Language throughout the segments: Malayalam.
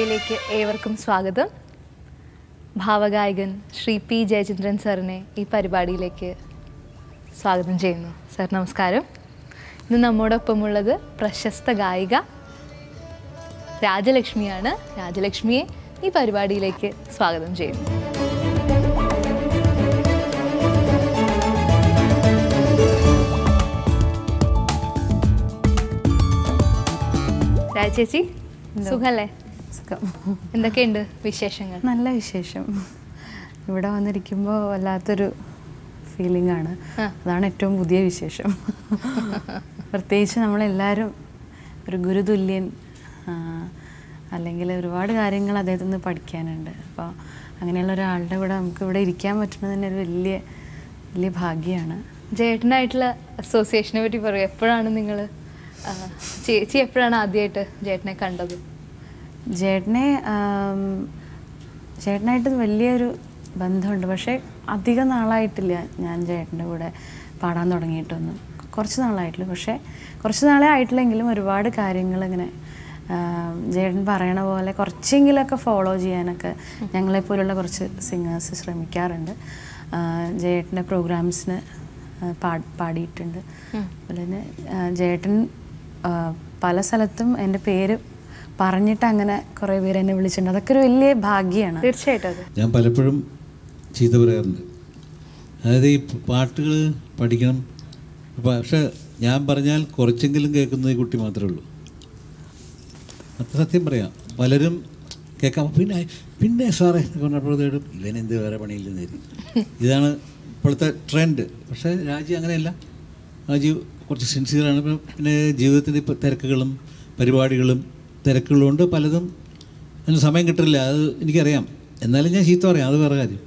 മീഡിയയിലേക്ക് ഏവർക്കും സ്വാഗതം. ഭാവഗായകൻ ശ്രീ പി ജയചന്ദ്രൻ സാറിനെ ഈ പരിപാടിയിലേക്ക് സ്വാഗതം ചെയ്യുന്നു. സാർ നമസ്കാരം. ഇന്ന് നമ്മോടൊപ്പമുള്ളത് പ്രശസ്ത ഗായിക രാജലക്ഷ്മിയാണ്. രാജലക്ഷ്മിയെ ഈ പരിപാടിയിലേക്ക് സ്വാഗതം ചെയ്യുന്നു. രാജേച്ചി സുഖല്ലേ? സുഖം. എന്തൊക്കെയുണ്ട് വിശേഷങ്ങൾ? നല്ല വിശേഷം. ഇവിടെ വന്നിരിക്കുമ്പോൾ വല്ലാത്തൊരു ഫീലിംഗ് ആണ്. അതാണ് ഏറ്റവും പുതിയ വിശേഷം. പ്രത്യേകിച്ച് നമ്മളെല്ലാവരും ഒരു ഗുരുതുല്യൻ, അല്ലെങ്കിൽ ഒരുപാട് കാര്യങ്ങൾ അദ്ദേഹത്തിൽ നിന്ന് പഠിക്കാനുണ്ട്. അപ്പോൾ അങ്ങനെയുള്ള ഒരാളുടെ കൂടെ നമുക്ക് ഇവിടെ ഇരിക്കാൻ പറ്റുന്നത് തന്നെ ഒരു വലിയ വലിയ ഭാഗ്യമാണ്. ജേട്ടനായിട്ടുള്ള അസോസിയേഷനെ പറ്റി പറയും. എപ്പോഴാണ് നിങ്ങൾ ചേച്ചി എപ്പോഴാണ് ആദ്യമായിട്ട് ജേട്ടനെ കണ്ടത്? ചേട്ടനായിട്ട് വലിയൊരു ബന്ധമുണ്ട്. പക്ഷേ അധികം നാളായിട്ടില്ല ഞാൻ ചേട്ടൻ്റെ കൂടെ പാടാൻ തുടങ്ങിയിട്ടൊന്നും. കുറച്ച് നാളായിട്ടുള്ളൂ. പക്ഷേ കുറച്ച് നാളെ ആയിട്ടില്ലെങ്കിലും ഒരുപാട് കാര്യങ്ങൾ ഇങ്ങനെ ചേട്ടൻ പറയണ പോലെ കുറച്ചെങ്കിലൊക്കെ ഫോളോ ചെയ്യാനൊക്കെ ഞങ്ങളെപ്പോലുള്ള കുറച്ച് സിംഗേഴ്സ് ശ്രമിക്കാറുണ്ട്. ചേട്ടൻ്റെ പ്രോഗ്രാംസിന് പാടിയിട്ടുണ്ട്. അതുപോലെ തന്നെ ചേട്ടൻ പല സ്ഥലത്തും എൻ്റെ പേര് പറഞ്ഞിട്ട് അങ്ങനെ കുറേ പേര് എന്നെ വിളിച്ചിട്ടുണ്ട്. അതൊക്കെ ഒരു വലിയ ഭാഗ്യമാണ്. തീർച്ചയായിട്ടും ഞാൻ പലപ്പോഴും ചീത്ത പറയാറുണ്ട്. അതായത് ഈ പാട്ടുകൾ പഠിക്കണം, പക്ഷെ ഞാൻ പറഞ്ഞാൽ കുറച്ചെങ്കിലും കേൾക്കുന്ന ഈ കുട്ടി മാത്രമേ ഉള്ളൂ. അത് സത്യം പറയാം. പലരും കേൾക്കാം, പിന്നെ സാറേ പറഞ്ഞപ്പോഴത്തേക്കും ഇവനെന്ത് വേറെ പണിയില്ലെന്നായിരിക്കും. ഇതാണ് ഇപ്പോഴത്തെ ട്രെൻഡ്. പക്ഷേ രാജി അങ്ങനെയല്ല. രാജി കുറച്ച് സിൻസിയറാണ്. പിന്നെ ജീവിതത്തിൻ്റെ ഇപ്പോൾ തിരക്കുകളും പരിപാടികളും തിരക്കുകളുണ്ട്. പലതും അതിന് സമയം കിട്ടില്ല. അത് എനിക്കറിയാം. എന്നാലും ഞാൻ ചീത്ത പറയാം, അത് വേറെ കാര്യം.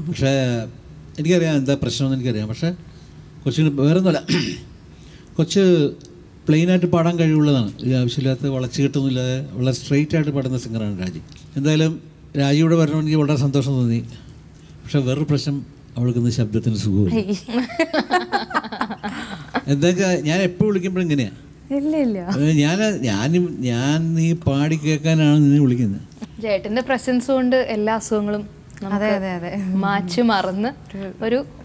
പക്ഷേ എനിക്കറിയാം എന്താ പ്രശ്നമെന്ന് എനിക്കറിയാം. പക്ഷേ കുറച്ച് വേറെ ഒന്നുമല്ല, കുറച്ച് പ്ലെയിനായിട്ട് പാടാൻ കഴിവുള്ളതാണ്. ഈ ആവശ്യമില്ലാത്ത വളച്ച് കിട്ടുന്നില്ലാതെ വളരെ സ്ട്രെയിറ്റ് ആയിട്ട് പാടുന്ന സിംഗറാണ് രാജി. എന്തായാലും രാജിയോട് വരണം എനിക്ക് വളരെ സന്തോഷം തോന്നി. പക്ഷെ വേറൊരു പ്രശ്നം, അവൾക്കിന്ന് ശബ്ദത്തിന് സുഖമില്ല. എന്താ വെച്ചാൽ ഞാൻ എപ്പോൾ വിളിക്കുമ്പോഴും ഇങ്ങനെയാണ്. ഞാൻ നീ പാടി കേൾക്കാനാണ് നിന്നെ വിളിക്കുന്നത്. ജേട്ടന്റെ പ്രസൻസ് കൊണ്ട് എല്ലാ അസുഖങ്ങളും മാറ്റി മറന്ന്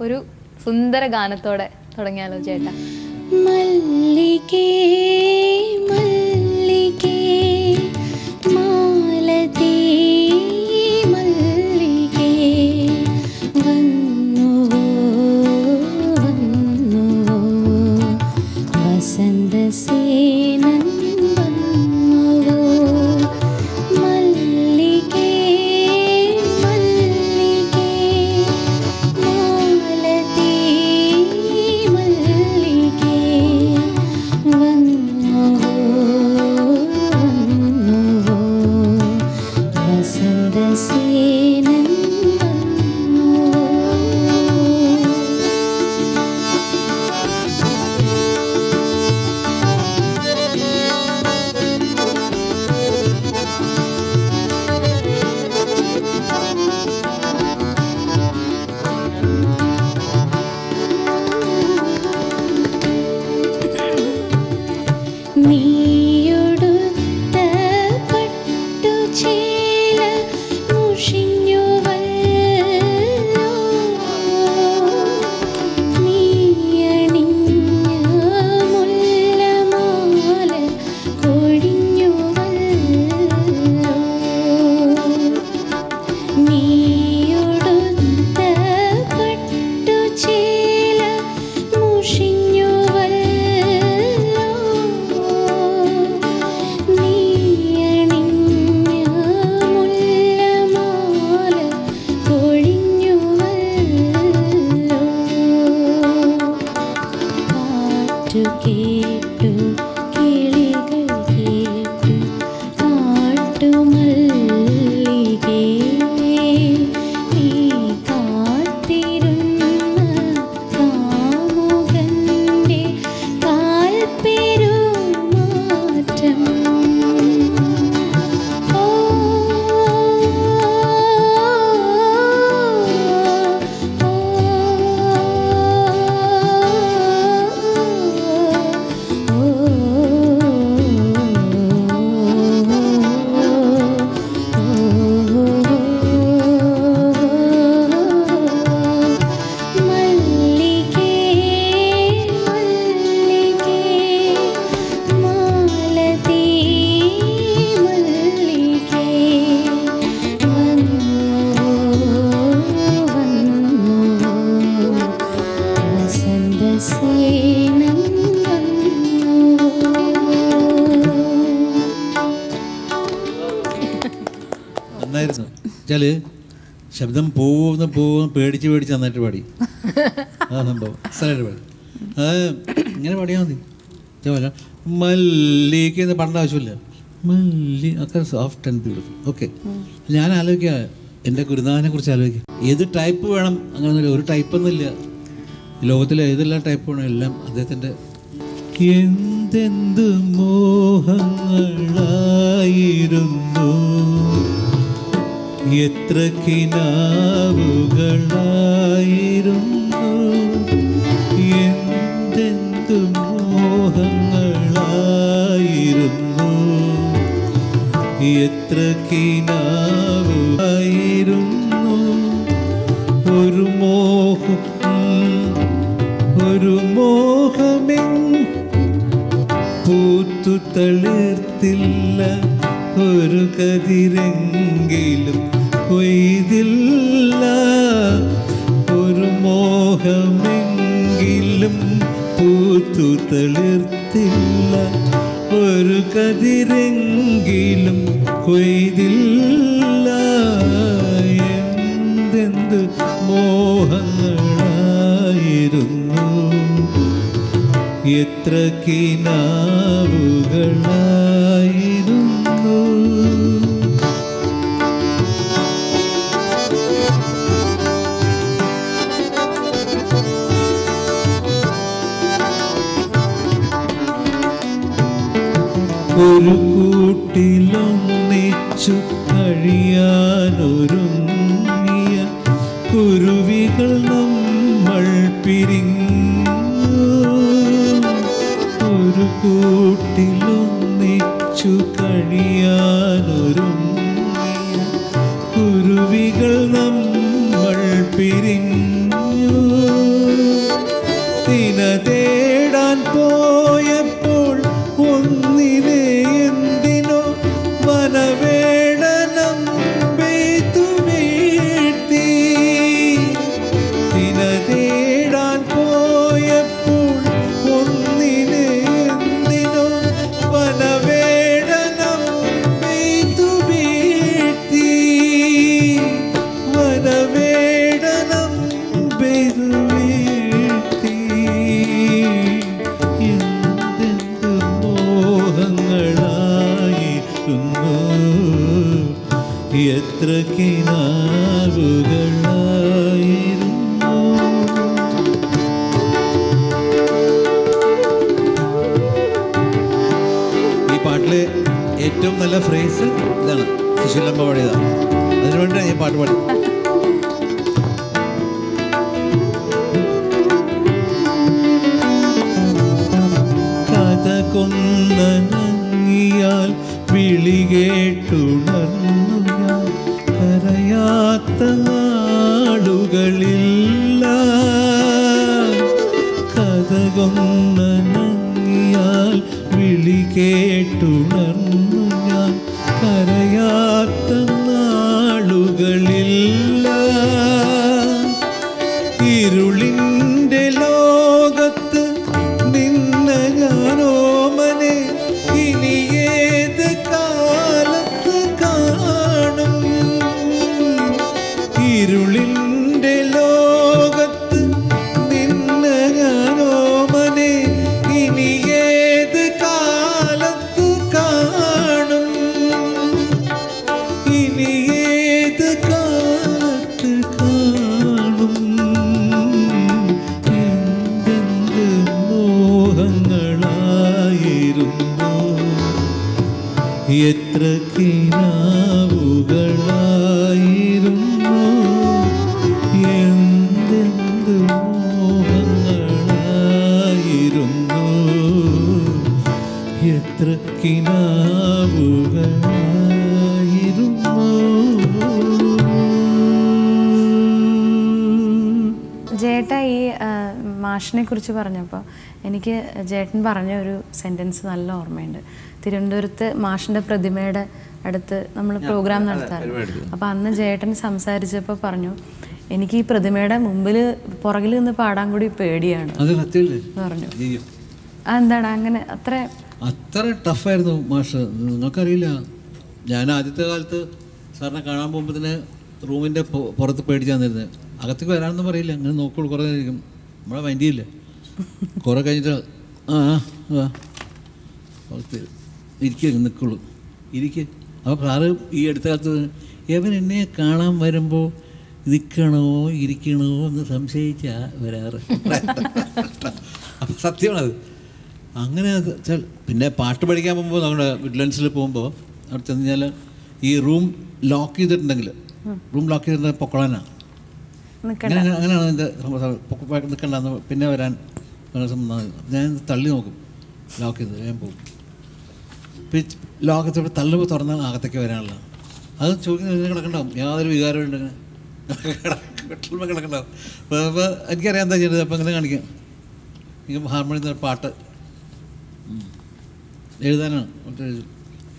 ഒരു സുന്ദര ഗാനത്തോടെ തുടങ്ങിയാലോ ചേട്ടാ? മല്ലികേ മല്ലികേ മാലതീ മല്ലികേ വന്നുവോ വന്നുവോ വസന്തസേനൻ വന്നുവോ മല്ലികേ മല്ലികേ മാലതീ മല്ലികേ വന്നുവോ വന്നുവോ നന്നായിരുന്നു വെച്ചാൽ ശബ്ദം പോകുന്ന പേടിച്ച് നന്നായിട്ട് പാടി. ആ സംഭവം സ്ഥലമായിട്ട് പാടി. അത് ഇങ്ങനെ പാടിയാൽ മതി. ഇതേപോലെ മല്ലിക്ക് എന്ന് പാടേണ്ട ആവശ്യമില്ല. മല്ലി ഒക്കെ സോഫ്റ്റ് ആൻഡ് ബ്യൂട്ടിഫുൾ. ഓക്കെ, ഞാൻ ആലോചിക്കുക എൻ്റെ ഗുരുനാഥനെ കുറിച്ച് ആലോചിക്കുക. ഏത് ടൈപ്പ് വേണം അങ്ങനെയൊന്നുമില്ല, ഒരു ടൈപ്പൊന്നുമില്ല. ലോകത്തിലെ ഏതെല്ലാം ടൈപ്പ് വേണം എല്ലാം അദ്ദേഹത്തിൻ്റെ. എന്തെന്ത് മോഹങ്ങളായിരുന്നു, എത്ര കിനാവുകളായിരുന്നു, എന്തെന്ത് മോഹങ്ങളായിരുന്നു, എത്ര കിനാവുകളായിരുന്നു. ഒരു മോഹമെങ് പൂത്തു തളിർത്തില്ല, ഒരു കതിരെങ്കിലും കൊയ്തില്ല. ഒരു മോഹമെങ്കിലും പൂത്തു തളിർത്തില്ല, ഒരു കതിരെങ്കിലും കൊയ്തില്ല. എന്തെന്ത് മോഹങ്ങളായിരുന്നു, എത്ര കിനാവുകളായിരുന്നു. ഒരു കൂട്ടിലൊന്നിച്ചു കഴിയാനൊരുങ്ങിയ കുരുവികൾ നമ്മൾ പിരിഞ്ഞു. ഒരു കൂട്ടിലൊന്നിച്ചു കഴിയാനൊരുങ്ങിയ കുരുവികൾ നമ്മൾ പിരിഞ്ഞു. തിന തേടാൻ പോയപ്പോൾ ഒന്നിനെ എന്തിനോ വനവേടനം പെയ്തു വീഴ്ത്തി. തിന തേടാൻ പോയപ്പോൾ ഒന്നിനെ എന്തിനോ വനവേടനം പെയ്തു വീഴ്ത്തി. വനവേടനം പെയ്തു വീഴ്ത്തി. എന്തെന്ത് മോഹങ്ങളായിരുന്നു, എത്ര കിനാവുകളായിരുന്നു. ഈ പാട്ടിലെ ഏറ്റവും നല്ല ഫ്രേസ് ഇതാണ്, സുശീലമ്മ പാടിയതാണ്. അതിനുവേണ്ടിയാണ് ഈ പാട്ട് പാടി. കഥ കൊന്നനങ്ങിയാൽ വിളി കേട്ടുണർന്നു ഞാൻ, കരയാത്ത നാളുകളില്ല. കഥ കൊന്നനങ്ങിയാൽ വിളി കേട്ടുണർന്നു ഞാൻ, കരയാത്ത നാളുകളില്ല. ഇരുളിൻ്റെ ലോകത്ത് നിന്നെ ഞാനോമനെ ഇനി ഏത് കാലത്ത് കാണും. ഇരുളിൻ്റെ ലോകത്ത് നിന്നെ ഞാനോമനെ ഇനി ഏത് കാലത്ത് കാണും. ഇനി ഏത് കാലത്ത് കാണും. എന്തെന്ത് മോഹങ്ങളായിരുന്നു, എത്ര കിനാവുകളായിരുന്നു. എന്തെന്ത് മോഹങ്ങളായിരുന്നു, എത്ര കിനാവുകളായിരുന്നു. ജേട്ട ഈ മാഷിനെ കുറിച്ച് പറഞ്ഞപ്പോൾ എനിക്ക് ജേട്ടൻ പറഞ്ഞ ഒരു സെൻറ്റൻസ് നല്ല ഓർമ്മയുണ്ട്. തിരുവനന്തപുരത്ത് മാഷിൻ്റെ പ്രതിമയുടെ അടുത്ത് നമ്മൾ പ്രോഗ്രാം നടത്താറുണ്ട്. അപ്പോൾ അന്ന് ജേട്ടൻ സംസാരിച്ചപ്പോൾ പറഞ്ഞു, എനിക്ക് ഈ പ്രതിമയുടെ മുമ്പിൽ പുറകിൽ നിന്ന് പാടാൻ കൂടി പേടിയാണ് പറഞ്ഞു. എന്താണ് അങ്ങനെ അത്ര ടഫായിരുന്നു മാഷ്. നിങ്ങൾക്കറിയില്ല, ഞാൻ ആദ്യത്തെ കാലത്ത് സാറിനെ കാണാൻ പോകുമ്പോൾ തന്നെ റൂമിൻ്റെ പുറത്ത് പേടിച്ചാൽ തരുന്നത്. അകത്തേക്ക് വരാനൊന്നും പറയില്ല, അങ്ങനെ നോക്കുള്ളൂ. കുറേ ഇരിക്കും, നമ്മളെ മൈൻഡ് ചെയ്യില്ല. കുറേ കഴിഞ്ഞിട്ട് ഇരിക്കുക, നിൽക്കുള്ളൂ, ഇരിക്കുക. അപ്പോൾ സാറ് ഈ അടുത്ത കാലത്ത് എവൻ എന്നെ കാണാൻ വരുമ്പോൾ നിൽക്കണോ ഇരിക്കണോ എന്ന് സംശയിച്ചാ വരാറ്. അപ്പം സത്യമാണത്. അങ്ങനെ പിന്നെ പാട്ട് പഠിക്കാൻ പോകുമ്പോൾ നമ്മുടെ വിഡ്ലൻഡ്സിൽ പോകുമ്പോൾ അവിടെ ചെന്ന് കഴിഞ്ഞാൽ ഈ റൂം ലോക്ക് ചെയ്തിട്ടുണ്ടെങ്കിൽ പൊക്കളാനാണ്. അങ്ങനെയാണ് എൻ്റെ നിൽക്കണ്ടെന്ന് പിന്നെ വരാൻ ഞാൻ തള്ളി നോക്കും, ലോക്ക് ചെയ്ത് ഞാൻ പോകും. ലോകത്തോടെ തള്ളുമ്പോൾ തുറന്നാൽ അകത്തേക്ക് വരാനുള്ള അത് ചോദിക്കുന്ന കിടക്കണ്ടാവും, യാതൊരു വികാരം ഉണ്ടെങ്കിൽ കിടക്കണ്ടാവും. അപ്പോൾ എനിക്കറിയാം എന്താ ചെയ്യുന്നത്. അപ്പോൾ ഇങ്ങനെ കാണിക്കാം, ഇങ്ങനെ ഹാർമോണിയം പാട്ട് എഴുതാനാണ്.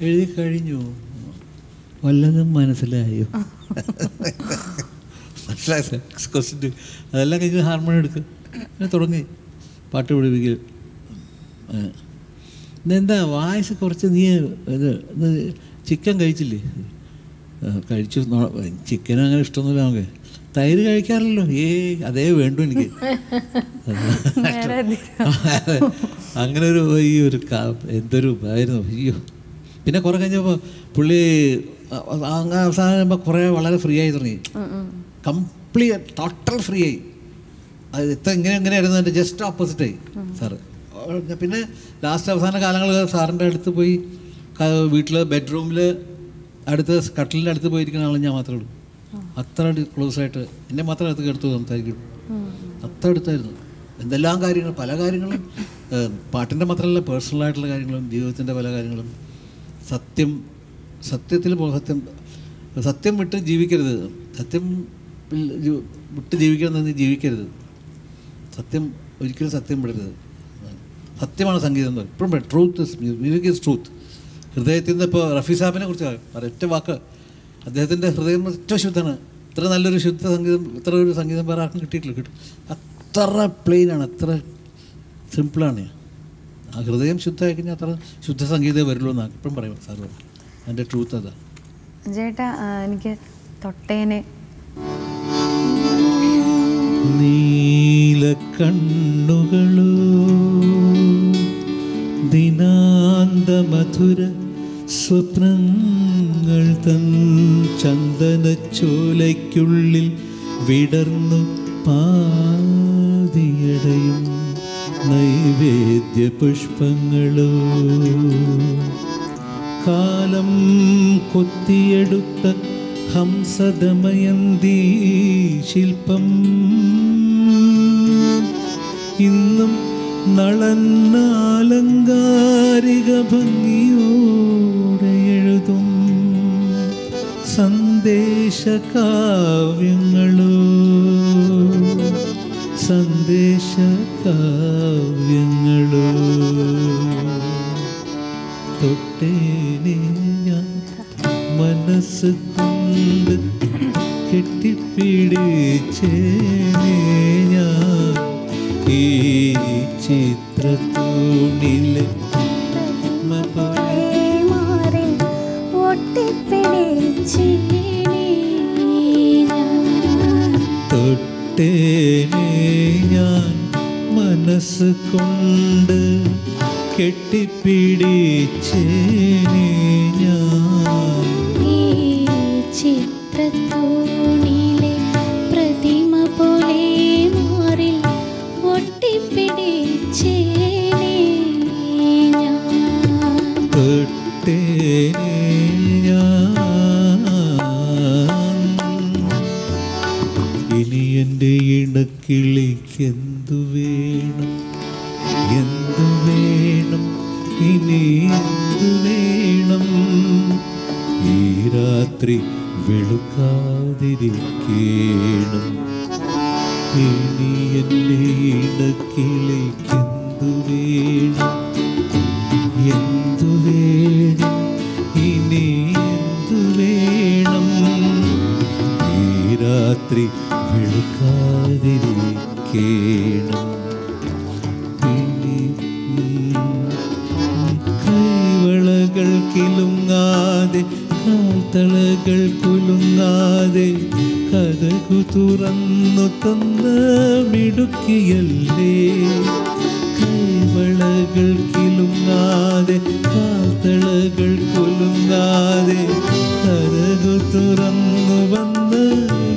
എഴുതി കഴിഞ്ഞു, വല്ലതും മനസ്സിലായോ? മനസ്സിലായില്ല ക്വസ്റ്റ്യൻ. അതെല്ലാം കഴിഞ്ഞ് ഹാർമോണിയം എടുക്കുക, അങ്ങനെ തുടങ്ങി പാട്ട് പഠിപ്പിക്കുക. എന്താ വായിസ് കുറച്ച് നീ ഇത് ചിക്കൻ കഴിച്ചില്ലേ? കഴിച്ചു. ചിക്കൻ അങ്ങനെ ഇഷ്ടമൊന്നുമില്ല നമുക്ക്. തൈര് കഴിക്കാറില്ലല്ലോ? അതേ വേണ്ടു എനിക്ക്. അങ്ങനെ ഒരു ഈ ഒരു എന്തൊരു ആയിരുന്നു. അയ്യോ. പിന്നെ കുറെ കഴിഞ്ഞപ്പോൾ പുള്ളി അവസാനം കുറേ വളരെ ഫ്രീ ആയി തുടങ്ങി, കംപ്ലീറ്റ് ടോട്ടൽ ഫ്രീ ആയി. അത് എങ്ങനെയായിരുന്നു എൻ്റെ ജസ്റ്റ് ഓപ്പോസിറ്റായി സാറ്. പിന്നെ ലാസ്റ്റ് അവസാന കാലങ്ങൾ സാറിൻ്റെ അടുത്ത് പോയി വീട്ടിൽ ബെഡ്റൂമിൽ അടുത്ത് കട്ടിലിൻ്റെ അടുത്ത് പോയിരിക്കുന്ന ആളും ഞാൻ മാത്രമേ ഉള്ളൂ. അത്ര ക്ലോസ് ആയിട്ട് എന്നെ മാത്രം അടുത്ത് എടുത്ത് സംസാരിക്കുള്ളൂ. അത്ര അടുത്തായിരുന്നു. എന്തെല്ലാം കാര്യങ്ങൾ, പല കാര്യങ്ങളും, പാട്ടിൻ്റെ മാത്രമല്ല പേഴ്സണലായിട്ടുള്ള കാര്യങ്ങളും ജീവിതത്തിൻ്റെ പല കാര്യങ്ങളും. സത്യം വിട്ട് ജീവിക്കരുത്, സത്യം വിട്ട് ജീവിക്കണമെന്ന് ജീവിക്കരുത്. ഒരിക്കലും സത്യം വിടരുത്. സത്യമാണ് സംഗീതം എന്ന് പറയും. ഇപ്പോഴും truth is music is truth. ഹൃദയത്തിൽ നിന്ന് ഇപ്പോൾ റഫി സാഹിബിനെ കുറിച്ച് ഒറ്റ വാക്ക്, അദ്ദേഹത്തിൻ്റെ ഹൃദയം ഏറ്റവും ശുദ്ധമാണ്. ഇത്ര നല്ലൊരു ഇത്ര ഒരു സംഗീതം വേറെ ആർക്കും കിട്ടിയിട്ടില്ല. അത്ര പ്ലെയിനാണ്, അത്ര സിമ്പിളാണ്. ആ ഹൃദയം ശുദ്ധമായി കഴിഞ്ഞാൽ അത്ര ശുദ്ധ സംഗീതമേ വരുള്ളൂ എന്നാണ് ഇപ്പം പറയും സാർ. അതിൻ്റെ ട്രൂത്ത് അതാ. ചേട്ടാ എനിക്ക് തൊട്ടേനെ നീലക്കണ്ണുകളോ ദിനാന്തമധുര സ്വപ്നങ്ങൾ തൻ ചന്ദനച്ചോലയ്ക്കുള്ളിൽ വിടർന്നു പാതിയടയും നൈവേദ്യ പുഷ്പങ്ങളോ കാലം കൊത്തിയെടുത്ത ഹംസദമയന്തി ശില്പം ഇന്നും നളന്നാലങ്കാരിക ഭംഗിയോടെ എഴുതും സന്ദേശകാവ്യങ്ങളോ സന്ദേശകാവ്യങ്ങളോ തൊട്ടേനെ ഞാൻ മനസ്സ് കൊണ്ട് കെട്ടിപ്പിടിച്ചേനെ ഞാൻ ഈ ചിത്രത്തൂണിലെ തൊട്ടേനെ ഞാൻ മനസ്സ് കൊണ്ട് കെട്ടിപ്പിടിച്ചേനെ ഞാൻ ചിത്രത്തൂണിലെ പ്രതിമ പോലെ മാറിൽ ഒട്ടിപ്പിടിച്ചേനെ ഞാൻ തൊട്ടേനെ ഞാൻ ഇനി എൻ്റെ ഇണക്കിളിക്ക് എന്തു വേണം എന്തു വേണം ഇനി എന്തു വേണം ഈ രാത്രി വെളുക്കാതിരിക്കണം ഇനി എൻ്റെ ഇണക്കിളിക്ക് എന്തു വേണം എന്തു വേണം ഇനി എന്തു വേണം ഈ രാത്രി വെളുക്കാതിരിക്കണം കൈവളകൾ കിലുങ്ങാതെ കാൽത്തളകൾ കുലുങ്ങാതെ കഥകു തുറന്നു തന്ന മിടുക്കിയല്ലേ. കൈവളകൾ കിലുങ്ങാതെ കാൽത്തളകൾ കുലുങ്ങാതെ കഥകു തുറന്നു വന്ന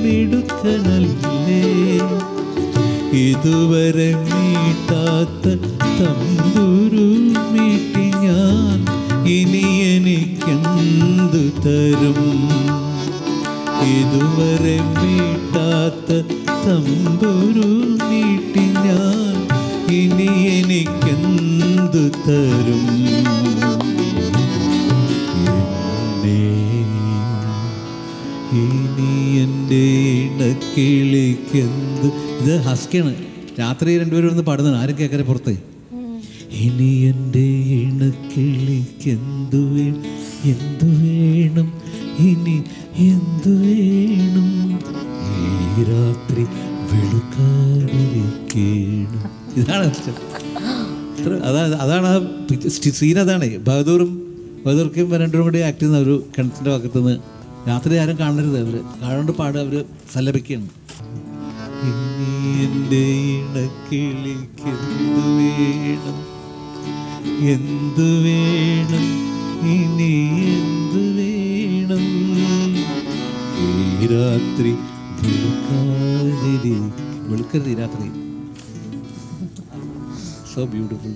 മിടുക്കനല്ലേ. ഇതുവരെ മീട്ടാത്ത തമ്പുരു മീട്ടി ഞാൻ, ഇനി എനിക്കെന്തു തരും. ഇതുവരെ മീട്ടാത്ത തമ്പുരു മീട്ടി ഞാൻ, ഇനി എനിക്കെന്തു തരും. ഇനി എൻ്റെ ഇണക്കിളിക്കെന്ത്. ഇത് ഹസ്കിയാണ്. രാത്രി രണ്ടുപേരും ഒന്ന് പാടുന്നതാണ്, ആരും കേൾക്കാരെ പുറത്ത്. ഇനി എൻ്റെ ഇണക്കിളിക്കെന്തു എന്തു വേണം, ഇനി എന്തു വേണം, ഈ രാത്രി വെളുക്കാതിരിക്കണം. ഇതാണ് അതാണ് ആ സീൻ. അതാണ് ബഹദൂർക്കും രണ്ടും കൂടി ആക്ട് ചെയ്യുന്ന ഒരു കിണറ്റിൻ്റെ ഭാഗത്തുനിന്ന് രാത്രി ആരും കാണരുത്, അവർ കാണാണ്ട് പാടുക, അവർ സല്ലപിക്കുകയാണ്. ഇനി എൻ്റെ ഇണക്കിളിക്ക് എന്തു വേണം, എന്തു വേണം, ഇനി എന്തു വേണം, ഈ രാത്രി വെളുക്കരുത്. ഈ രാത്രി സോ ബ്യൂട്ടിഫുൾ.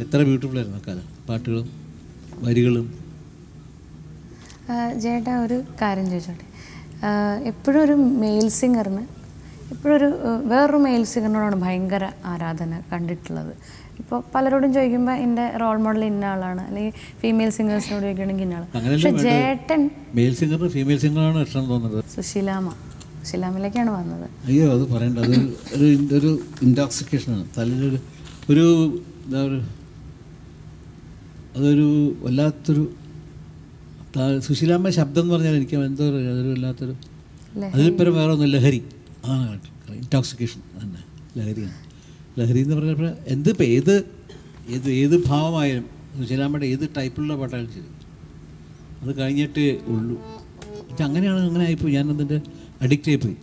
എത്ര ബ്യൂട്ടിഫുൾ ആയിരുന്നു ആ കാലം, പാട്ടുകളും വരികളും. ചേട്ടാ ഒരു കാര്യം ചോദിച്ചോട്ടെ, എപ്പോഴും ഒരു മെയിൽ സിംഗറിന് എപ്പോഴൊരു വേറൊരു മെയിൽ സിംഗറിനോടാണ് ഭയങ്കര ആരാധന കണ്ടിട്ടുള്ളത്. ഇപ്പോൾ പലരോടും ചോദിക്കുമ്പോൾ എൻ്റെ റോൾ മോഡൽ ഇന്ന ആളാണ്, അല്ലെങ്കിൽ ഫീമെയിൽ സിംഗേഴ്സിനോട് ചോദിക്കുകയാണെങ്കിൽ ഇന്ന ആൾ. പക്ഷെ ചേട്ടൻ മെയിൽ സിംഗറിന് ഫീമെയിൽ സിംഗറാണ് ഇഷ്ടം തോന്നുന്നത്. സുശീലാമിലേക്കാണ് വന്നത്. അയ്യോ അത് പറയണ്ട, അത് ഒരു ഇൻടോക്സിക്കേഷനാണ്. തലയിലൊരു ഒരു എന്താ ഒരു അതൊരു വല്ലാത്തൊരു സുശീലാമ്മ ശബ്ദം എന്ന് പറഞ്ഞാൽ എനിക്ക് എന്തോ അതൊരു വല്ലാത്തൊരു, അതിൽപ്പരം വേറെ ഒന്നും, ലഹരി. ആ ഇൻടോക്സിക്കേഷൻ തന്നെ ലഹരിയാണ്. ലഹരി എന്ന് പറഞ്ഞപ്പോൾ എന്തിപ്പോൾ ഏത് ഭാവമായാലും സുശീലാമ്മയുടെ ഏത് ടൈപ്പിലുള്ള പാട്ടായാലും ശരി, അത് കഴിഞ്ഞിട്ടേ ഉള്ളൂ. അങ്ങനെയാണ്, അങ്ങനെ ആയിപ്പോയി. ഞാൻ അതിൻ്റെ അഡിക്റ്റ് ആയിപ്പോയി.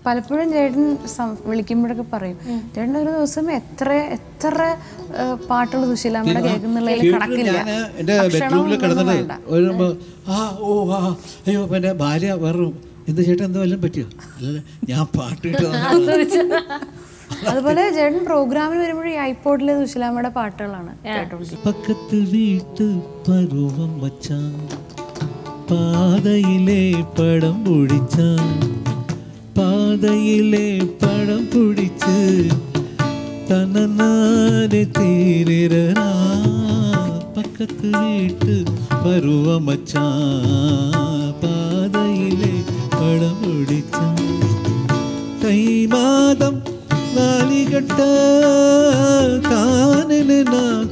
പലപ്പോഴും ചേട്ടൻ വിളിക്കുമ്പോഴൊക്കെ പറയും, ചേട്ടൻ ഒരു ദിവസം എത്ര പാട്ടുകൾ സുശീലാമ്മയുടെ കേൾക്കുന്നുള്ളതിൽ കണക്കില്ല. എൻ്റെ ബെഡ്റൂമിൽ കിടന്നിട്ട് അയ്യോ എൻ്റെ ഭാര്യ വേറെ എന്ത് ചേട്ടൻ എന്താ വല്ലതും പറ്റിയോ, അല്ല ഞാൻ പാട്ട് അതുപോലെ ചേട്ടൻ പ്രോഗ്രാമിന് വരുമ്പോഴും ഈ ഐപോഡിൽ സുശീലാമ്മയുടെ പാട്ടുകളാണ് കേട്ടോണ്ടിരിക്കുന്നത്. പക്കത്ത് വീട്ട് പരുവം വച്ചാൻ, പാതയിലെ പടം പൊടിച്ചാൻ, പാതയിലെ പടം പൊടിച്ച് തനനാരെ തീരനാ. പക്കത്ത് വീട്ട് പരുവം വച്ചാൻ, പാതയിലെ പടം പൊടിച്ചാൻ, കൈമാതം നാലികെട്ട താനനാരെ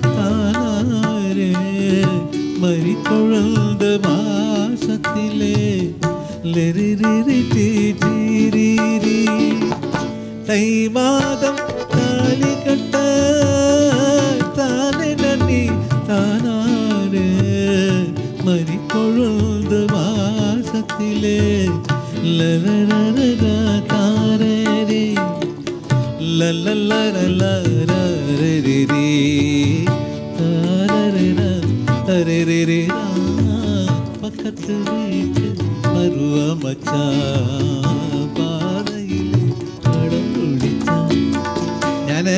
മരിക്കൊഴുന്ന മാസത്തിലെ കൈമാതം നാലികെട്ട താനനി താനാരെ മരിക്കൊഴുന്ന മാസത്തിലെ ലരരരേ പക്കത്ത് വീട്ട് പരുവമച്ച, പാതയിലെ കടം പിടിച്ച. ഞാന്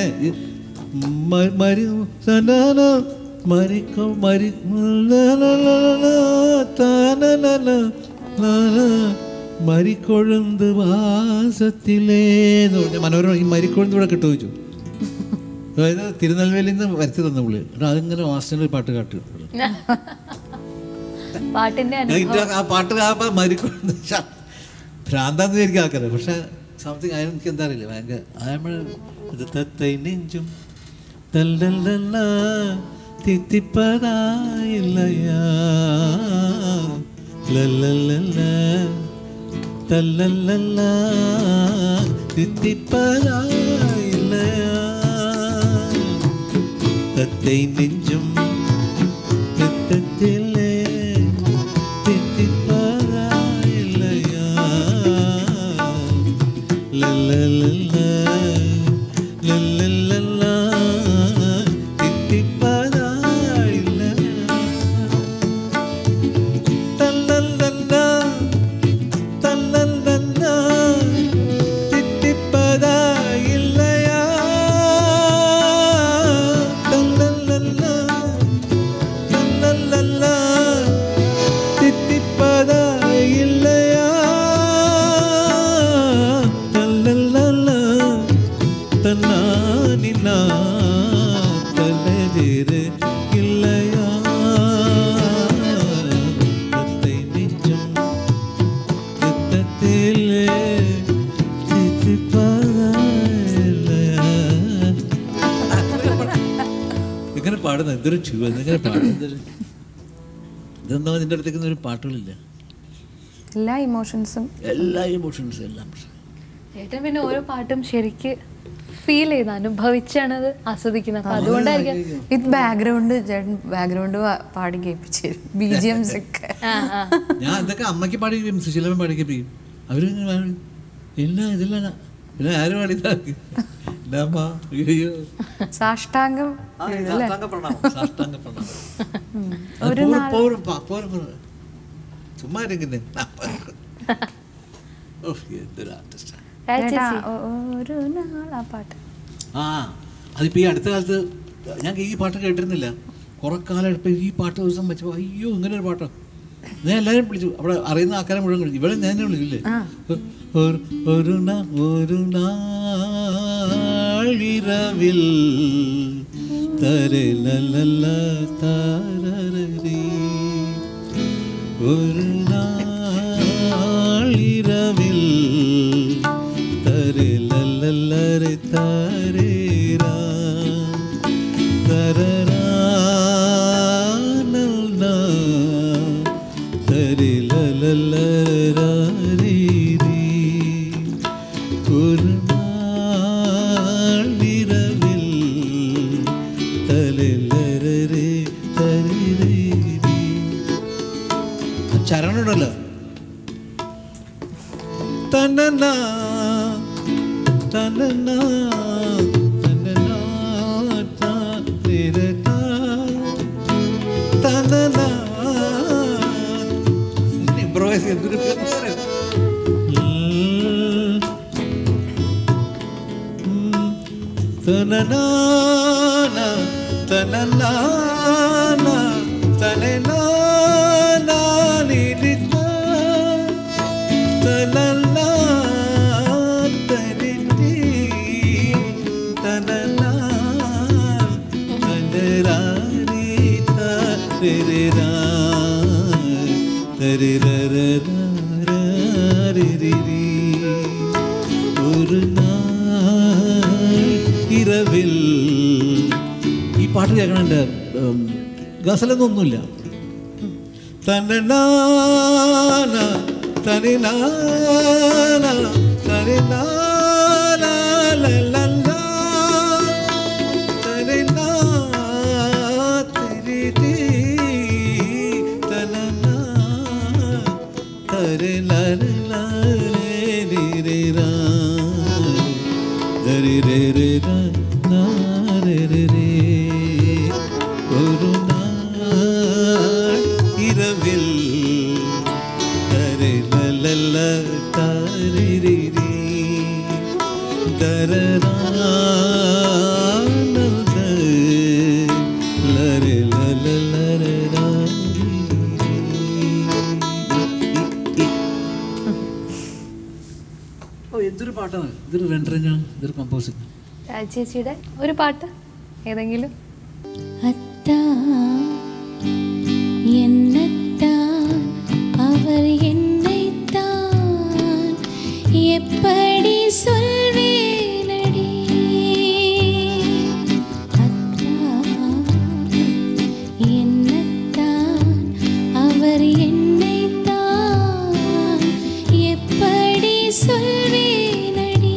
മരിക്കൊഴുന്ത് വാസത്തിലേ മനോരമ ഈ മരിക്കൊഴുന്ത് ഇവിടെ കിട്ടുമോ ചോദിച്ചു. അതായത് തിരുനെൽവേലിയിൽ നിന്ന് വരച്ചു തന്ന പുള്ളി. അതിങ്ങനെ വാസന പാട്ട് കാട്ട് ആ പാട്ട് മരിക്കൊഴുന്ത് ഭ്രാന്താന്ന് വിചാരിക്കും ആൾക്കാരെ. പക്ഷെ സംതിങ് എനിക്ക് എന്താ അറിയില്ല, ഭയങ്കര തത്തൈ നെഞ്ചും തല്ലല്ല തിത്തിപ്പതായില്ലയാ ലല്ലല്ല തല്ലല്ല തിത്തിപ്പതായില്ലയാ തത്തൈ നെഞ്ചും തത്തത്തിലെ എന്തൊരു ഇങ്ങനെ പാട്ട് ഇതെന്താ നിൻ്റെ അടുത്തേക്ക് ഒരു പാട്ടുകളില്ല? എല്ലാ ഇമോഷൻസും എല്ലാം ചേട്ടൻ പിന്നെ ഓരോ പാട്ടും ശരിക്ക് ഫീൽ ചെയ്ത് അനുഭവിച്ചാണ് അത് ആസ്വദിക്കുന്നത്. അപ്പൊ അതുകൊണ്ടായിരിക്കും വിത്ത് ബാക്ക്ഗ്രൗണ്ട് ചേട്ടൻ ബാക്ക്ഗ്രൗണ്ട് പാടി കേൾപ്പിച്ചു BGMs ഒക്കെ. ഞാൻ എന്തൊക്കെ അമ്മയ്ക്ക് പാടി സുശീലമ്മ പാടി കേൾപ്പിക്കും. അവരിങ്ങനെ പാടി ഇല്ല ഇതില്ല പിന്നെ ആരും പാടിയതാക്കി സാഷ്ടാംഗം ചുമ്മാ ഒരു നാൾ ആ പാട്ട്. ആ അതിപ്പോ ഈ അടുത്ത കാലത്ത് ഞാൻ ഈ പാട്ട് കേട്ടിരുന്നില്ല. കുറെ കാലം ഇപ്പൊ ഈ പാട്ട് ദിവസം വെച്ചപ്പോ അയ്യോ ഇങ്ങനെ ഒരു പാട്ടോ ഞാൻ എല്ലാവരും വിളിച്ചു. അവിടെ അറിയുന്ന ആൾക്കാരെ മുഴുവൻ വിളിച്ചു. ഇവിടെ ഞാൻ വിളിക്കില്ലേ ഒരു നാളിരവിൽ ഒരു നാളിരവിൽ തരലല്ലരെ തരേരാ തരരാനൽന തരലല്ലരീരി ഒരു നാളിരവിൽ തരലരെ തരേരി. ചരണുണ്ടല്ലോ തന്നനാ തന്നനാ തന്നനാ താരേരാ തന്നനാ ഇംപ്രവൈസ് ചെയ്തൊരു തന്നനാ തന്നനാ തന്നനാ ഒരു ഇരവിൽ. ഈ പാട്ട് കേൾക്കണം. എൻ്റെ ഗസലൊന്നൊന്നുമില്ല. തന്നനാന തനിനാന തനിനാലല്ല തനിനാ തിരി തനനാ തരലരലരേരിരാ ദരിരേരിരാ നാരേരേ. ഒരു നാൾ ഇരവിൽ തരലലല തരിരി ദരരാനദ ലരലലരരാ. എന്തൊരു പാട്ടാണ് ഇതൊരു റെൻഡറിങ്ങാണ്, ഇതൊരു കമ്പോസിങ്. ചേച്ചിയുടെ ഒരു പാട്ട് ഏതെങ്കിലും? அத்தா என்னத்தான் அவர் என்னைத்தான் எப்படி சொல்வேனடி. அத்தா என்னத்தான் அவர் என்னைத்தான் எப்படி சொல்வேனடி.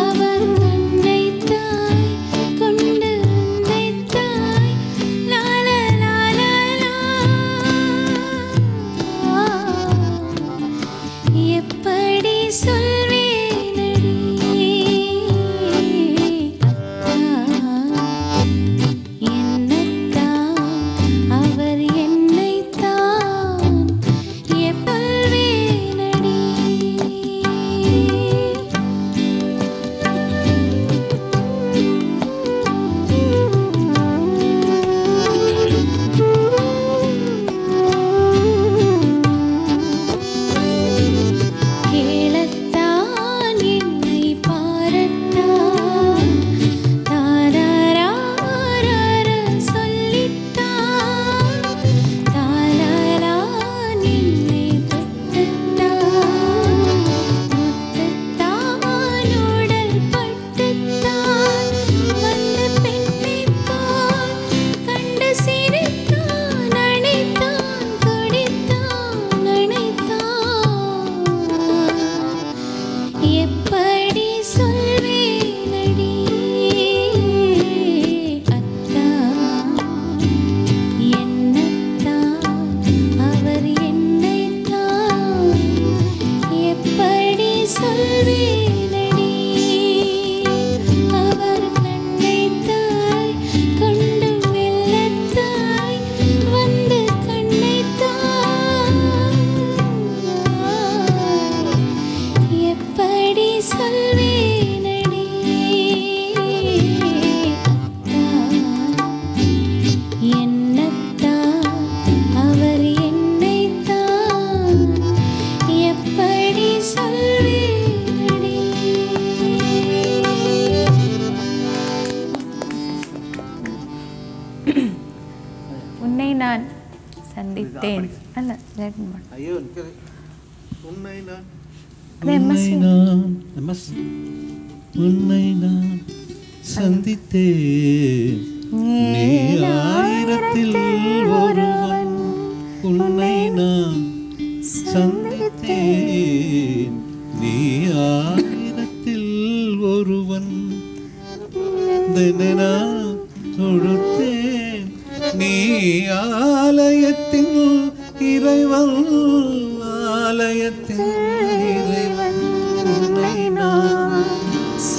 அவர் கண்ணைத்தாய் கொண்டு உன்னைத்தாய் ചേട്ടൻ പാടും. അയ്യോ എനിക്ക് ഉണ്ണൈ നാൻ അത് MS ഉണ്ണൈ നാൻ MS ഉണ്ണൈ നാൻ സന്ധിത്തേ നീ ആയിരത്തിൽ ഒരുവൻ ഉണ്ണൈ നാൻ സന്ധിത്തേ നീ ആയിരത്തിൽ ഒരുവൻ ദിനനാ തൊഴുത്തേൻ നീ ആലയത്തിൻ ഇறைவன் ആലയത്തിൻ ഇறைவൻ ഉன்னை நான்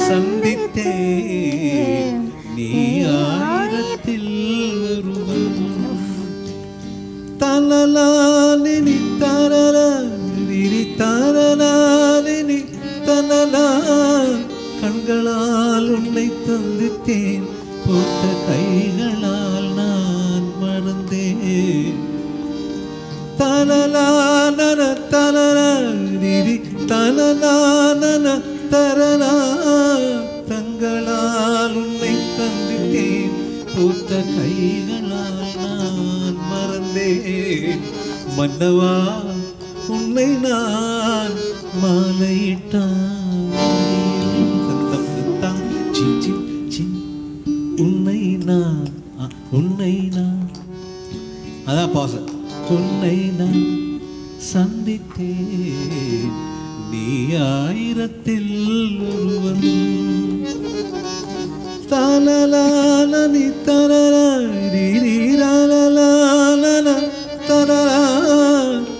സന്ധിത്തേൻ നീ ആയിരത്തിൽ ഒരുവൻ തലലാലിനി തലലാലിനി തലലാലിനി തലലാ കണ്ണുകളാൽ ഉன்னை തന്നിത്തേൻ പൂത്ത കൈകളാൽ ഞാൻ മറന്നേൻ തലലാനന തലലാലിനി തലലാനന തരലാ തങ്ങളാൽ ഉன்னை തന്നിത്തേൻ പൂത്ത കൈകളാൽ ഞാൻ മറന്നേൻ മന്നവാ ഉன்னை நான் മാലയിട്ടാൻ ഉன்னை நான் ഉன்னை நான் അതാ പാസ് ഉன்னை நான் സന്ധിത്തേൻ നീ ആയിരത്തിൽ ഒരുവൻ തലലാലനി തലലാലിരാലലാലന തലലാ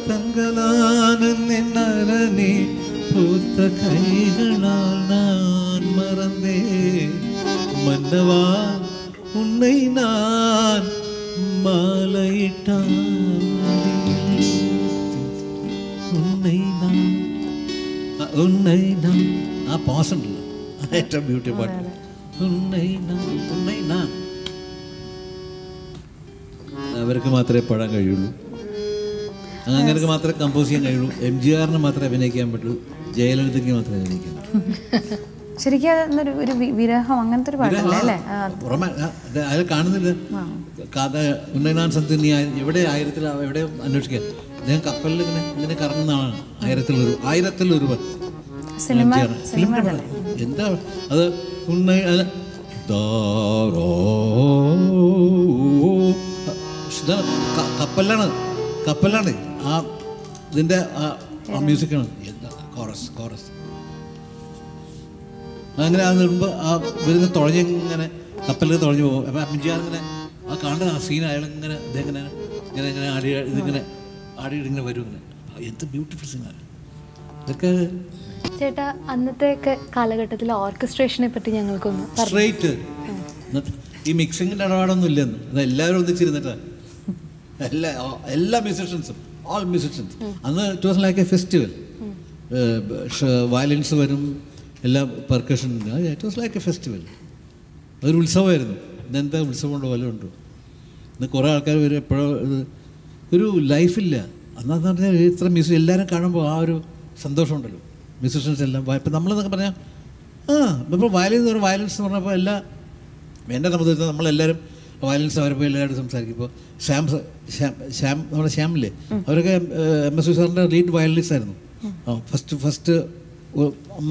തങ്കലാനന്നി പൂത്ത കൈകളാൽ ഞാൻ മറന്നേ മന്നവാ ഉன்னை நான் മാലയിട്ടാൻ ഉன்னை நான் ആ പോസ് ഉണ്ടല്ലോ ഏറ്റവും ബ്യൂട്ടി പാട്ട് ഉன்னை நான் അവർക്ക് മാത്രമേ പാടാൻ കഴിയുള്ളൂ, അങ്ങനെ മാത്രമേ കമ്പോസ് ചെയ്യാൻ കഴിയുള്ളൂ. MGRന് മാത്രമേ അഭിനയിക്കാൻ പറ്റൂ, ജയലളിതയ്ക്ക് മാത്രമേ അഭിനയിക്കാൻ പറ്റൂ. ശരിക്കും അതൊന്നൊരു ഒരു വിരഹം അങ്ങനത്തെ ഒരു പാട്ടല്ലേ അല്ലേ? അത് കാണുന്നില്ല. കഥ ഉன்னை நான் സന്ധിത്തേ നീ എവിടെ ആയിരത്തിൽ എവിടെ അന്വേഷിക്കാൻ അദ്ദേഹം കപ്പലിൽ ഇങ്ങനെ കറങ്ങുന്ന ആളാണ്. ആയിരത്തിൽ ഒരുവൻ എന്താ അത് ഉன்னை കപ്പലാണ് ആ ഇതിൻ്റെ മ്യൂസിക്കാണ്. എന്താ കോറസ് അങ്ങനെ അത് നിടുമ്പോൾ ആ ഇവരിങ്ങനെ തുഴഞ്ഞിങ്ങനെ കപ്പലിൽ തുഴഞ്ഞു പോകും. അപ്പം അമ്മിജിയാറിങ്ങനെ ആ കാണുന്ന ആ സീൻ അയാളിങ്ങനെ ഇതെങ്ങനെ ഇങ്ങനെ ഇതിങ്ങനെ ആടിയിടിങ്ങനെ വരും. ഇങ്ങനെ എന്ത് ബ്യൂട്ടിഫുൾ സീനാണ് ഇതൊക്കെ. ചേട്ടാ, അന്നത്തെ കാലഘട്ടത്തിൽ ഓർക്കസ്ട്രേഷനെ പറ്റി ഞങ്ങൾക്കൊന്ന് സ്ട്രേറ്റ് ഈ മിക്സിങ്ങിൻ്റെ ഇടപാടൊന്നും ഇല്ലെന്ന്. അത് എല്ലാവരും ഒന്നിച്ചിരുന്നിട്ടാണ് എല്ലാ മ്യൂസിഷ്യൻസും ഓൾ മ്യൂസിഷ്യൻസ്. അന്ന് it was like a festival. Violins വരും, എല്ലാം percussion. It was like a festival. അതൊരു ഉത്സവമായിരുന്നു. ഇന്നെന്താ ഉത്സവമുണ്ടോ വല്ലതും ഉണ്ടോ? ഇന്ന് കുറേ ആൾക്കാർ വരും. എപ്പോഴോ ഒരു ലൈഫില്ല. അന്നെന്ന് പറഞ്ഞാൽ ഇത്ര മ്യൂസിക് എല്ലാവരും കാണുമ്പോൾ ആ ഒരു സന്തോഷമുണ്ടല്ലോ. മ്യൂസിഷ്യൻസ് എല്ലാം ഇപ്പം നമ്മളെന്നൊക്കെ പറഞ്ഞാൽ ഇപ്പോൾ വയലിൻസ് എന്ന് പറഞ്ഞപ്പോൾ എൻ്റെ സംബന്ധിച്ച് നമ്മളെല്ലാവരും വയലിൻസ് അവരപ്പോൾ എല്ലാവരും സംസാരിക്കും. ഇപ്പോൾ നമ്മുടെ ശ്യാമില്ലേ, അവരൊക്കെ MS സാറിൻ്റെ ലീഡ് വയലിനിസ്റ്റ് ആയിരുന്നു. ഫസ്റ്റ്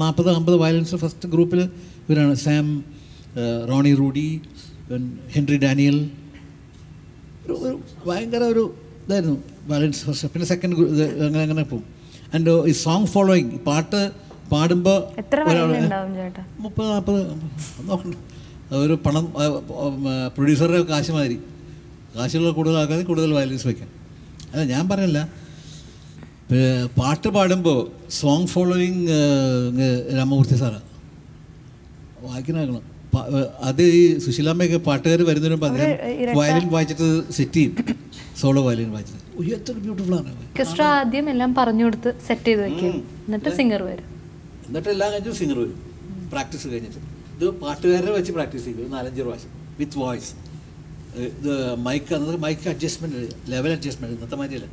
40-50 വയലിൻസ് ഫസ്റ്റ് ഗ്രൂപ്പിൽ ഇവരാണ്. Sam, Ronnie Rudy, Henry Daniel. ഭയങ്കര ഒരു ഇതായിരുന്നു വയലിൻസ് ഫസ്റ്റ്. പിന്നെ സെക്കൻഡ് അങ്ങനെ പോകും. ആൻഡ് ഈ സോങ് ഫോളോയിങ്, പാട്ട് പാടുമ്പോൾ 30-40 നോക്കണ്ട. ഒരു പണം പ്രൊഡ്യൂസറുടെ കാശ് മാതിരി, കാശുള്ള കൂടുതൽ ആൾക്കാർ കൂടുതൽ വയലിൻസ് വയ്ക്കാം. അല്ല ഞാൻ പറഞ്ഞില്ല, പാട്ട് പാടുമ്പോൾ സോങ് ഫോളോയിങ് രാമമൂർത്തി സാറാണ് വായിക്കണം. അത് ഈ സുശീലാമ്മയൊക്കെ പാട്ടുകാർ വരുന്നതിന് മുമ്പ് അദ്ദേഹം വയലിൻ വായിച്ചിട്ട് സെറ്റ് ചെയ്യും. സോളോ വയലിൻ വായിച്ചിട്ട് എത്ര ബ്യൂട്ടിഫുൾ ആണ്. ഓർക്കസ്ട്ര ആദ്യം എല്ലാം പറഞ്ഞു കൊടുത്ത് സെറ്റ് ചെയ്ത് വെക്കും, എന്നിട്ട് സിംഗർ വരും. എന്നിട്ട് എല്ലാം കഴിഞ്ഞു സിംഗർ വരും പ്രാക്ടീസ് കഴിഞ്ഞിട്ട്. ഇത് പാട്ടുകാരെ വെച്ച് പ്രാക്ടീസ് ചെയ്യും 4-5 പ്രാവശ്യം വിത്ത് വോയിസ്. ഇത് മൈക്ക്, അന്നത്തെ മൈക്ക് അഡ്ജസ്റ്റ്മെൻറ്റ്, ലെവൽ അഡ്ജസ്റ്റ്മെൻറ്റ് ഇന്നത്തെ മാതിരിയല്ല.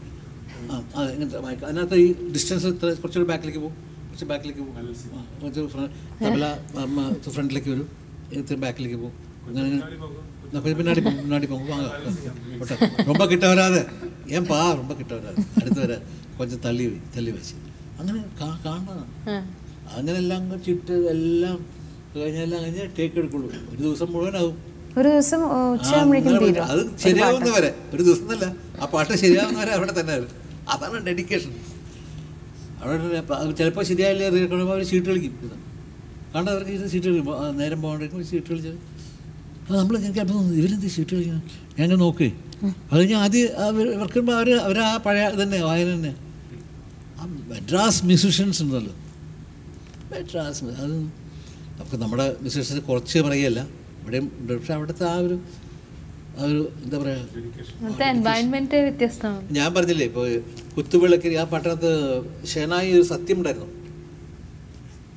അതെ, ഇങ്ങനത്തെ മൈക്ക്. അതിനകത്ത് ഈ ഡിസ്റ്റൻസ് കുറച്ചുകൂടി ബാക്കിലേക്ക് പോകും, കുറച്ച് ബാക്കിലേക്ക് പോകും, കുറച്ച് തബല ഫ്രണ്ടിലേക്ക് വരും, ഇത്തിരി ബാക്കിലേക്ക് പോകും. അങ്ങനെ கொஞ்சம் முன்னாடி போங்க வாங்க போட்ட ரொம்ப கிட்ட வராது ஏன்பா ரொம்ப கிட்ட വരാതെ അടുത്ത് വരാ கொஞ்சம் തള്ളി വെച്ച് അങ്ങനെ കാണണം അങ്ങനെ എല്ലാം ചുറ്റ് എല്ലാം കഴിഞ്ഞ് ടേക്ക് എടുക്കുള്ളൂ. ഒരു ദിവസം മുഴുവനാവും. ഒരു ദിവസം അത് ശരിയാവുന്നവരെ, ഒരു ദിവസം എന്നല്ല, ആ പാട്ട് ശരിയാവുന്നവരെ അവിടെ തന്നെ വരും. അതാണ് ഡെഡിക്കേഷൻ. അവിടെ ചിലപ്പോൾ ശരിയായില്ലേ റീക്കോണുമ്പോൾ അവർ സീറ്റ് കളിക്കും. കാരണം അവർക്ക് ഇത് സീറ്റ് കളിക്കും, നേരം പോകേണ്ടിരിക്കും സീറ്റ് കളിച്ച് അത് നമ്മൾ എനിക്ക് അപ്പം ഇവരെന്ത് സീറ്റ് കളിക്കണം ഞാൻ നോക്കേ. അത് ഞാൻ ആദ്യം ഇവർക്ക് അവർ ആ പഴയ തന്നെ വായന തന്നെ. ആ മദ്രാസ് മ്യൂസിഷ്യൻസ് ഉണ്ടല്ലോ, മദ്രാസ് അത് നമുക്ക് നമ്മുടെ മ്യൂസിഷ്യൻസ് കുറച്ച് പറയുകയല്ല, ഇവിടെയും ഉണ്ട്. പക്ഷെ അവിടുത്തെ ആ ഒരു എന്താ പറയുക, എൻവയൺമെന്റ് വ്യത്യസ്തമാണ്. ഞാൻ പറഞ്ഞില്ലേ ഇപ്പോൾ കുത്തുവിളക്കരി ആ പട്ടണത്ത് ഷെനായി ഒരു സത്യം ഉണ്ടായിരുന്നു,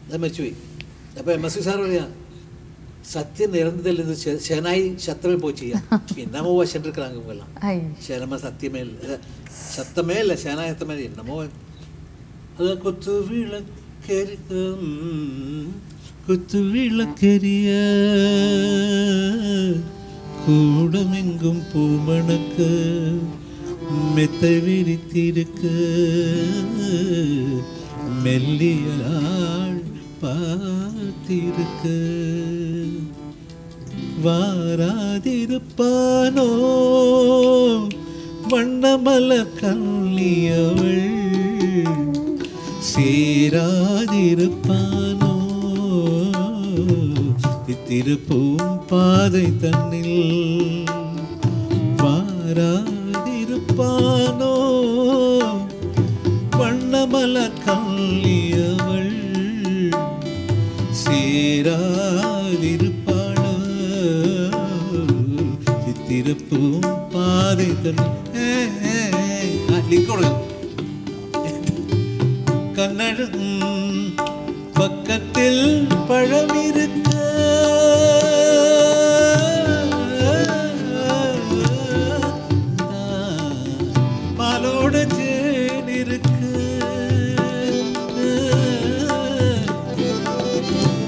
അത് മരിച്ചുപോയി. അപ്പോൾ MSV സാർ പറയാ சத்தியம் நிறந்ததில் ஷெனாய் சத்தமே போச்சு. என்னமோ சென்றிருக்கிறாங்க இவங்கெல்லாம். ஷெனமா சத்தியமே இல்லை, சத்தமே இல்லை, ஷெனாய் சத்தமே என்னமோ. அது குத்து விளக்கெரிய கூடமெங்கும் பூமணக்கு மெத்தை விரித்திருக்கு மெல்லியலாள் பார்த்திருக்கு வாராதிருப்பானோ வண்ணமலர் கள்ளியவள் சேராதிருப்பானோ திருப்பூம் பாதை தன்னில் வாராதிருப்பானோ வண்ணமலர் கள்ளியவள் சேராதிருப்பானோ திருப்பூம் பாதை தன்னில் கண்ணழும் பக்கத்தில் பழமிருக்க பாலோடு தேனிருக்கு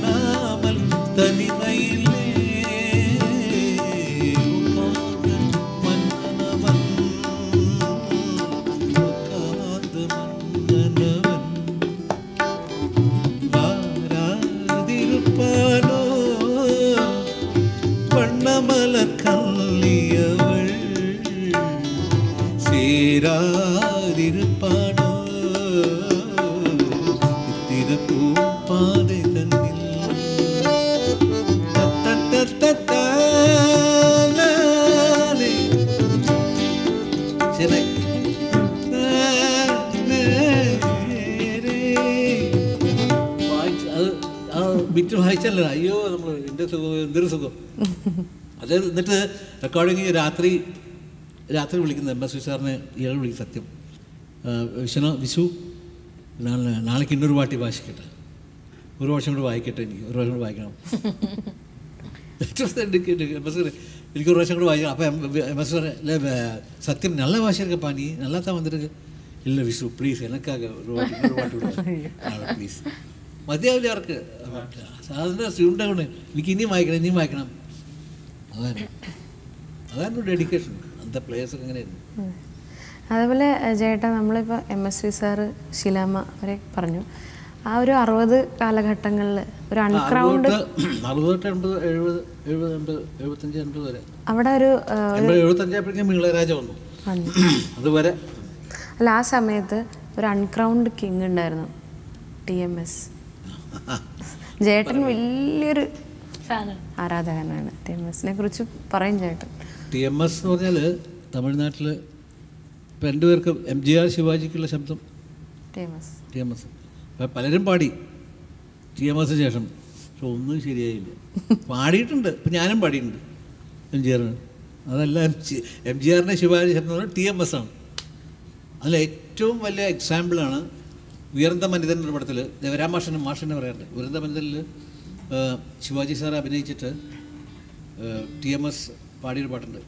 நாமல் தனிமையிலே மன்னனவன் உட்கார்ந்து மன்னனவன் வாராதிருப்பானோ வண்ணமலர் கள்ளியவள் சேராதிருப்பானோ திருப்பூம் பாதை தன்னில் ശരി ബിറ്റ് വായിച്ചല്ല, അയ്യോ നമ്മൾ എൻ്റെ സുഖം എന്തൊരു സുഖം. അത് എന്നിട്ട് റെക്കോർഡിങ് രാത്രി വിളിക്കുന്നത് MSV സാറിനെ ഇയാൾ വിളിക്കും. സത്യം വിശു നാളേക്ക് ഇന്നൊരു പാട്ടി വായിക്കട്ടെ, ഒരു വർഷം കൂടെ വായിക്കട്ടെ, എനിക്ക് ഒരു വർഷം കൂടെ വായിക്കണം. എനിക്ക് ഒരു വർഷം കൂടെ വായിക്കണം. അപ്പോൾ MSV സാറേ സത്യം നല്ല വാശിயிருக்கப்பா, நீ நல்லா தான் வந்திருக்கு. இல்லை വിഷു പ്ലീസ് എനിക്കാக ഒരു പാട്ട് വിടാം പ്ലീസ്. മതിയാവില്ല അവർക്ക്. സാധാരണ സ്റ്റുഡൻ്റ് എനിക്ക് ഇനിയും വായിക്കണം. അതാണ് ഡെഡിക്കേഷൻ. അന്നത്തെ പ്ലേയേഴ്സൊക്കെ എങ്ങനെയായിരുന്നു. അതേപോലെ ചേട്ടാ നമ്മളിപ്പോൾ MSV സാറ് ശീലാമ്മ അവരെ പറഞ്ഞു, ആ ഒരു 60 കാലഘട്ടങ്ങളിൽ ഒരു അൺക്രൗണ്ട് 60, 70, 80, 75, 80 വരെ അവിടെ ഒരു 75 മീളരാജ വന്നു അതുവരെ. അല്ല, ആ സമയത്ത് ഒരു അൺക്രൗണ്ട് കിങ് ഉണ്ടായിരുന്നു, TMS. ചേട്ടൻ വലിയൊരു ആരാധകനാണ്. TMSനെ കുറിച്ച് പറയും ചേട്ടൻ. TMS എന്ന് പറഞ്ഞാൽ തമിഴ്നാട്ടിൽ ഇപ്പം രണ്ടുപേർക്കും MGR ശിവാജിക്കുള്ള ശബ്ദം TMS. അപ്പം പലരും പാടി TMS ശേഷം, പക്ഷെ ഒന്നും ശരിയായില്ല. പാടിയിട്ടുണ്ട്, ഇപ്പം ഞാനും പാടിയിട്ടുണ്ട് MGRന്. അതല്ല MGRനെ ശിവാജി ശബ്ദം എന്ന് പറഞ്ഞാൽ TMS ആണ്. അതിൽ ഏറ്റവും വലിയ എക്സാമ്പിളാണ് ഉയർന്ന മനിതൻ എന്ന പടത്തിൽ ദേവരാം മാഷിനെ പറയാറുണ്ട്. ഉയർന്ന മനിതനിൽ ശിവാജി സാർ അഭിനയിച്ചിട്ട് TMS പാടിയൊരു പാട്ടുണ്ട്.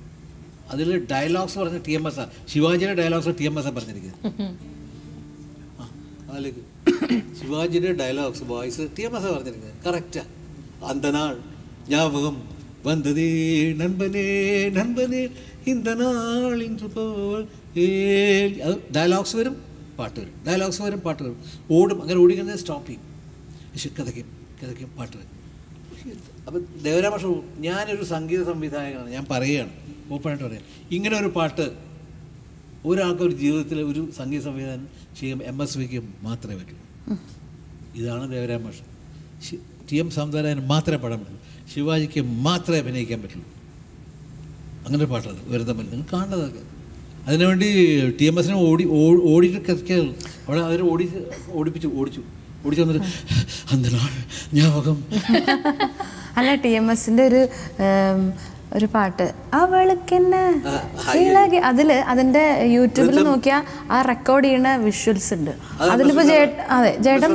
അതിൽ ഡയലോഗ്സ് പറഞ്ഞ TMS ആണ്. ശിവാജിയുടെ ഡയലോഗ്സ് TMS ആണ് പറഞ്ഞിരിക്കുന്നത്. അതിലേക്ക് ശിവാജിയുടെ ഡയലോഗ്സ് വോയിസ് TMS ആണ് പറഞ്ഞിരിക്കുന്നത്. കറക്റ്റാ. അന്തനാൾ ஞாபகம் വന്നതേ നൻപനേ നൻപനേ ഇന്ത നാൾ ഇன்று പോൽ അത് ഡയലോഗ്സ് വരും പാട്ട് വരും, ഡയലോഗ്സ് വരും പാട്ട് വരും, ഓടും. അങ്ങനെ ഓടിക്കുന്നത് സ്റ്റോപ്പ് ചെയ്യും, പക്ഷെ കഥയ്ക്കും പാട്ട് വരും. അപ്പം ദേവരാമ ഞാനൊരു സംഗീത സംവിധായകനാണ്, ഞാൻ പറയുകയാണ്, ഓപ്പണായിട്ട് പറയാം, ഇങ്ങനെ ഒരു പാട്ട് ഒരാൾക്ക് ഒരു ജീവിതത്തിൽ ഒരു സംഗീത സംവിധാനം ചെയ്യുമ്പോൾ MSVക്ക് മാത്രമേ പറ്റൂ. ഇതാണ് ദേവരാമ മാഷ്. TM സൗന്ദരരാജന് മാത്രമേ പാടാൻ പറ്റുള്ളൂ, ശിവാജിക്ക് മാത്രമേ അഭിനയിക്കാൻ പറ്റുള്ളൂ. അങ്ങനെ ഒരു പാട്ടത് വരുന്നമ്മൽ നിങ്ങൾ കാണുന്നതൊക്കെ. അതിനുവേണ്ടി TMSനെ ഓടിയിട്ട് കത്തിക്കാറുള്ളൂ. അവിടെ അവർ ഓടിച്ചു വന്നിട്ട് അന്തനാൾ ഞാപകം. അല്ല, TMSന്റെ ഒരു പാട്ട് അവൾക്കെന്നെ ഇളകി, അതിന്റെ യൂട്യൂബിൽ നോക്കിയാൽ ആ റെക്കോർഡ് ചെയ്യുന്ന വിഷ്വൽസ് ഉണ്ട്. അതിലിപ്പോ ചേട്ടൻ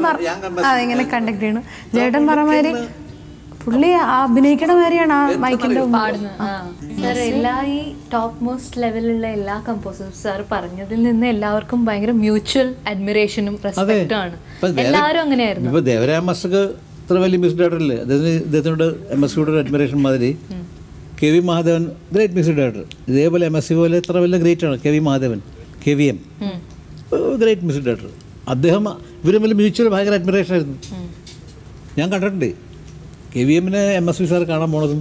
ഇങ്ങനെ കണ്ടക്ട് ചെയ്യണം. ചേട്ടൻ പറഞ്ഞമാതിരി പുള്ളി അഭിനയിക്കണ മാതിരിയാണ് ആ മൈക്കിന്റെ സാർ. എല്ലാ ഈ ടോപ്പ് മോസ്റ്റ് ലെവലിലുള്ള എല്ലാ കമ്പോസേഴ്സും സാർ പറഞ്ഞതിൽ നിന്ന് എല്ലാവർക്കും ഭയങ്കര മ്യൂച്വൽ അഡ്മിറേഷനും റെസ്പെക്റ്റും ആണ്. എല്ലാവരും അങ്ങനെയായിരുന്നു. ഇപ്പൊ ദേവരാമ മാസ്റ്റർക്ക് ഇത്ര വലിയ മ്യൂസിക് ഡയറക്ടർ അല്ലേ, അദ്ദേഹത്തിനോട് MSVയുടെ ഒരു അഡ്മിറേഷൻ മാതിരി KV Mahadevan great music director. ഇതേപോലെ MSV പോലെ ഇത്ര വലിയ ഗ്രേറ്റ് ആണ് KV Mahadevan, KVM great music director. അദ്ദേഹം ഇവരും വലിയ മ്യൂച്വൽ ഭയങ്കര അഡ്മിറേഷൻ ആയിരുന്നു. ഞാൻ കണ്ടിട്ടുണ്ട് KVMനെ MSV സാർ കാണാൻ പോണതും.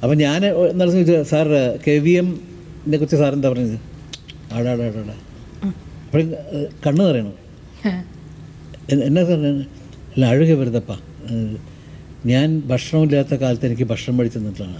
അപ്പം ഞാൻ എന്താ സാർ KVMനെ കുറിച്ച് സാർ എന്താ പറഞ്ഞത്, ആടാടാടാ അപ്പോഴും കണ്ണ് നിറയണം. എന്നാ സാർ അല്ല അഴുക വരുന്നപ്പാ, ഞാൻ ഭക്ഷണമില്ലാത്ത കാലത്ത് എനിക്ക് ഭക്ഷണം മേടിച്ച് തന്നിട്ടാണ്